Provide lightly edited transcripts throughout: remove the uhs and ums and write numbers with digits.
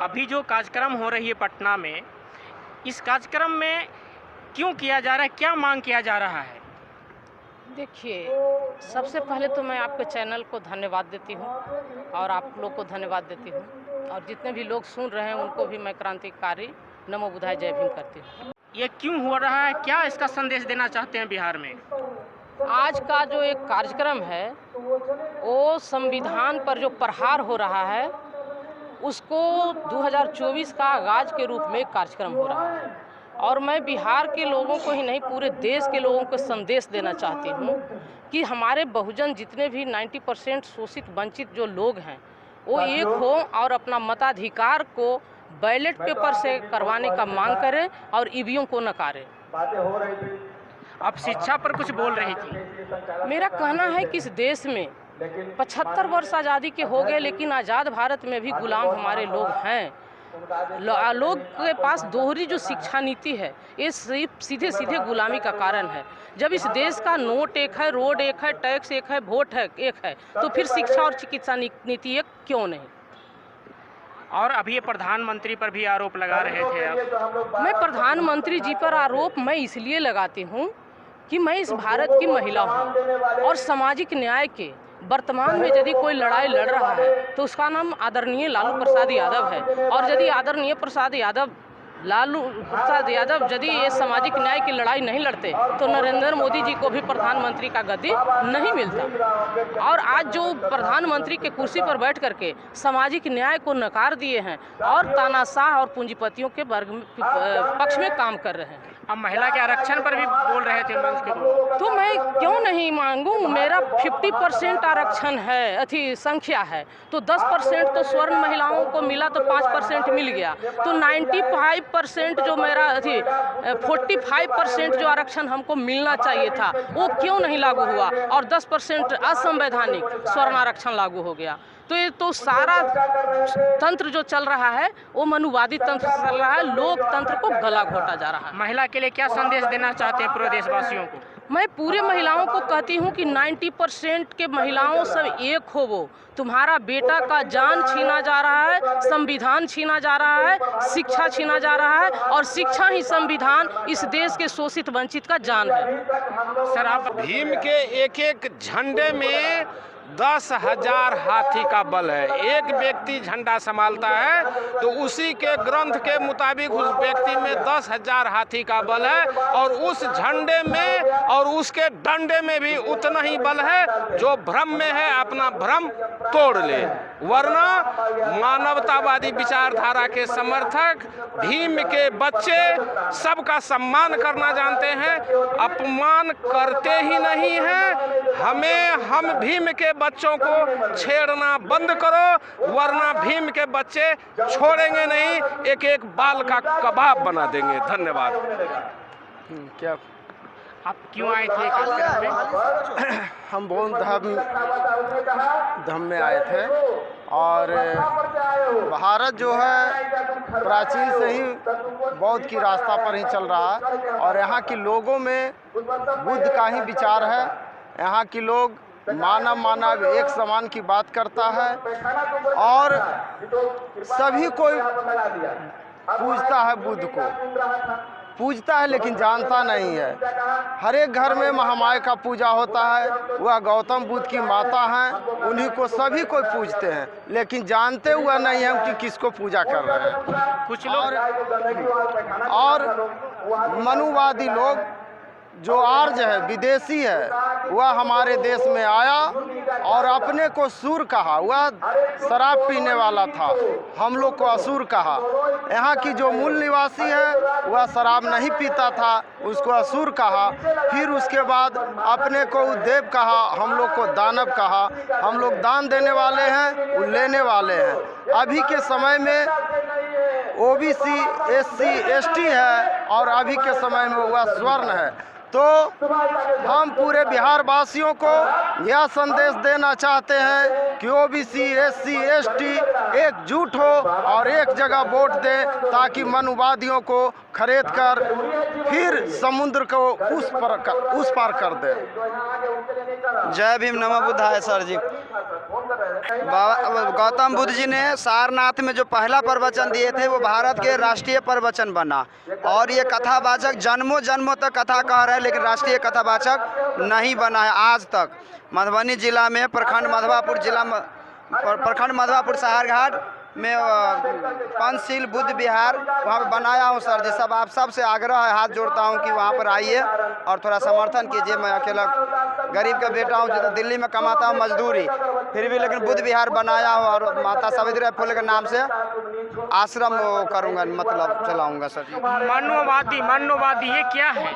अभी जो कार्यक्रम हो रही है पटना में, इस कार्यक्रम में क्यों किया जा रहा है, क्या मांग किया जा रहा है? देखिए, सबसे पहले तो मैं आपके चैनल को धन्यवाद देती हूँ और आप लोग को धन्यवाद देती हूँ, और जितने भी लोग सुन रहे हैं उनको भी मैं क्रांतिकारी नमो बुद्धाय जय भीम करती हूँ। ये क्यों हो रहा है, क्या इसका संदेश देना चाहते हैं बिहार में? आज का जो एक कार्यक्रम है वो संविधान पर जो प्रहार हो रहा है उसको 2024 का आगाज के रूप में कार्यक्रम हो रहा है, और मैं बिहार के लोगों को ही नहीं पूरे देश के लोगों को संदेश देना चाहती हूँ कि हमारे बहुजन जितने भी 90% शोषित वंचित जो लोग हैं वो एक हो और अपना मताधिकार को बैलेट पेपर से करवाने का मांग करें और ईवीएम को नकारें। आप शिक्षा पर कुछ बोल रही थी। मेरा कहना है कि इस देश में 75 वर्ष आज़ादी के हो गए, लेकिन आज़ाद भारत में भी गुलाम हमारे लोग हैं। लोग के पास दोहरी जो शिक्षा नीति है ये सिर्फ सीधे सीधे गुलामी का कारण है। जब इस देश का नोट एक है, रोड एक है, टैक्स एक है, वोट है एक है, तो फिर शिक्षा और चिकित्सा नीति एक क्यों नहीं? और अभी ये प्रधानमंत्री पर भी आरोप लगा रहे थे आप। मैं प्रधानमंत्री जी पर आरोप मैं इसलिए लगाती हूँ कि मैं इस भारत की महिला हूँ और सामाजिक न्याय के वर्तमान में यदि कोई लड़ाई लड़ रहा है तो उसका नाम आदरणीय लालू प्रसाद यादव है, और यदि आदरणीय लालू प्रसाद यादव यदि ये सामाजिक न्याय की लड़ाई नहीं लड़ते तो नरेंद्र मोदी जी को भी प्रधानमंत्री का गद्दी नहीं मिलता। और आज जो प्रधानमंत्री के कुर्सी पर बैठ करके सामाजिक न्याय को नकार दिए हैं और तानाशाह और पूंजीपतियों के पक्ष में काम कर रहे हैं। अब महिला के आरक्षण पर भी बोल रहे थे मंच के, तो मैं क्यों नहीं मांगूं? मेरा 50% आरक्षण है, संख्या है, तो 10% तो स्वर्ण महिलाओं को मिला तो 5% मिल गया, तो 95% जो मेरा 45% जो आरक्षण हमको मिलना चाहिए था वो क्यों नहीं लागू हुआ, और 10% असंवैधानिक स्वर्ण आरक्षण लागू हो गया। तो ये तो सारा तंत्र जो चल रहा है वो मनुवादी तंत्र चल रहा है, लोकतंत्र को गला घोटा जा रहा है। महिला के लिए क्या संदेश देना चाहते हैं पूरे देशवासियों को? मैं पूरे महिलाओं को कहती हूँ कि 90% के महिलाओं सब एक हो। वो तुम्हारा बेटा का जान छीना जा रहा है, संविधान छीना जा रहा है, शिक्षा छीना जा रहा है, और शिक्षा ही संविधान इस देश के शोषित वंचित का जान है। सर, आप भीम के एक एक झंडे में 10,000 हाथी का बल है। एक व्यक्ति झंडा संभालता है तो उसी के ग्रंथ के मुताबिक उस व्यक्ति में 10,000 हाथी का बल है, और उस झंडे में और उसके डंडे में भी उतना ही बल है। जो भ्रम में है अपना भ्रम तोड़ ले, वरना मानवतावादी विचारधारा के समर्थक भीम के बच्चे सबका सम्मान करना जानते हैं, अपमान करते ही नहीं हैं। हम भीम के बच्चों को छेड़ना बंद करो, वरना भीम के बच्चे छोड़ेंगे नहीं, एक एक बाल का कबाब बना देंगे। धन्यवाद। क्या आप क्यों आए थे कार्यक्रम में? हम बौद्ध धर्म में आए थे, और भारत जो है प्राचीन से ही बौद्ध की रास्ता पर ही चल रहा है, और यहाँ के लोगों में बुद्ध का ही विचार है। यहाँ के लोग मानव एक समान की बात करता है, और सभी कोई पूजता है, बुद्ध को पूजता है, लेकिन जानता नहीं है। हर एक घर में महामाया का पूजा होता है, वह गौतम बुद्ध की माता हैं, उन्हीं को सभी कोई पूजते हैं, लेकिन जानते हुआ नहीं है कि किसको पूजा कर रहे हैं। कुछ लोग और मनुवादी लोग जो आर्य है, विदेशी है, वह हमारे देश में आया और अपने को सूर कहा। वह शराब पीने वाला था, हम लोग को असुर कहा। यहाँ की जो मूल निवासी है वह शराब नहीं पीता था, उसको असुर कहा। फिर उसके बाद अपने को देव कहा, हम लोग को दानव कहा। हम लोग दान देने वाले हैं, वो लेने वाले हैं। अभी के समय में ओबीसी, एससी, एसटी है, और अभी के समय में वह स्वर्ण है। तो हम पूरे बिहार वासियों को यह संदेश देना चाहते हैं कि ओबीसी, एससी, एसटी एकजुट हो और एक जगह वोट दें, ताकि मनुवादियों को खरीद कर फिर समुद्र को उस पार कर दें। जय भीम, नमः बुद्धाय सर जी। गौतम बुद्ध जी ने सारनाथ में जो पहला प्रवचन दिए थे वो भारत के राष्ट्रीय प्रवचन बना, और ये कथावाचक जन्मों जन्मों तक कथा कह रहे हैं, लेकिन राष्ट्रीय कथावाचक नहीं बना है आज तक। मधुबनी जिला में प्रखंड मधवापुर शहरघाट में पंचशील बुद्ध विहार वहाँ पे बनाया हूँ सर जी। सब आप सबसे आग्रह है, हाथ जोड़ता हूँ कि वहाँ पर आइए और थोड़ा समर्थन कीजिए। मैं अकेला गरीब का बेटा हूँ, जो दिल्ली में कमाता हूँ मजदूरी, फिर भी लेकिन बुद्ध विहार बनाया हूँ और माता सावित्री फुले के नाम से आश्रम करूँगा, मतलब चलाऊँगा सर जी। मनुवादी ये क्या है?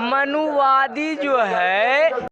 मनुवादी जो है